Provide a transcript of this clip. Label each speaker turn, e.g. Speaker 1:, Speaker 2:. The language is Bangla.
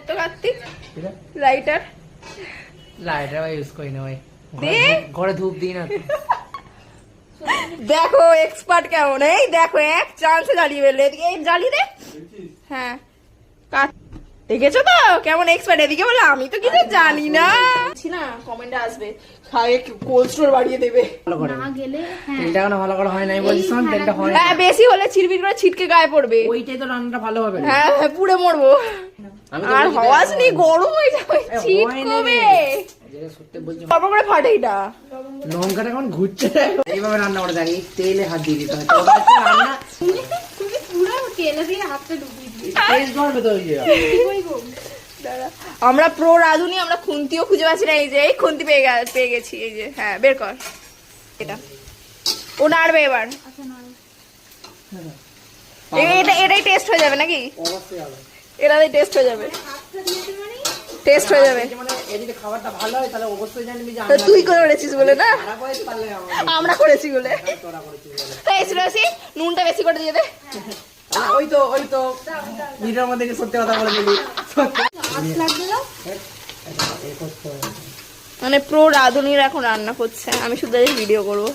Speaker 1: তো কার্তিক লাইটার
Speaker 2: ভাই ইউজ করি না ভাই, ঘরে ধূপ দিই না।
Speaker 1: দেখো এক্সপার্ট কেমন, এই দেখো এক চান্সে জ্বালিয়ে ফেললে, এই জ্বালিয়ে দে। হ্যাঁ দেখেছো তো কেমন এক্সপার্ট, এদিকে বলে আমি তো কিছু জানি না। না কমেন্টে আসবে খায়ে কোল্ড স্টোর বাড়িয়ে দেবে
Speaker 2: না গেলে। তেলটা কেন ভালো করে হয় নাই বলছিস? তেলটা হয় না,
Speaker 1: বেশি হলে চিরবির করে ছিটকে গায়ে পড়বে,
Speaker 2: ওইটাই তো রান্নাটা ভালো হবে।
Speaker 1: হ্যাঁ পুড়ে মরবো। আর হওয়াজ নেই, গরম হয়ে যাবে, ছিটকবে তারপর করে ফাটে। এটা
Speaker 2: লঙ্কাটা কেমন ঘুরছে, এইভাবে রান্না করে দেখি, তেলে হাত দিয়ে দিতে হয়।
Speaker 1: আমরা প্রো রাঁধুনি, আমরা খুন্তিও খুঁজে পাচ্ছি না। এই যে এই খুন্তি পেয়ে গেছি, এই যে হ্যাঁ বের কর এটা। ও নাড়বে এবার, এটাই টেস্ট হয়ে যাবে নাকি? এটাই টেস্ট হয়ে যাবে, টেস্ট হয়ে যাবে। তুই করে করেছিস বলে না, আমরা করেছি বলে। নুনটা বেশি করে দিয়ে দে।
Speaker 2: ওই তো ভিডিওর মধ্যে সত্যি কথা বলে দিলি।
Speaker 1: মানে প্রো রাঁধুনির এখন রান্না করছে, আমি শুধু ভিডিও করবো।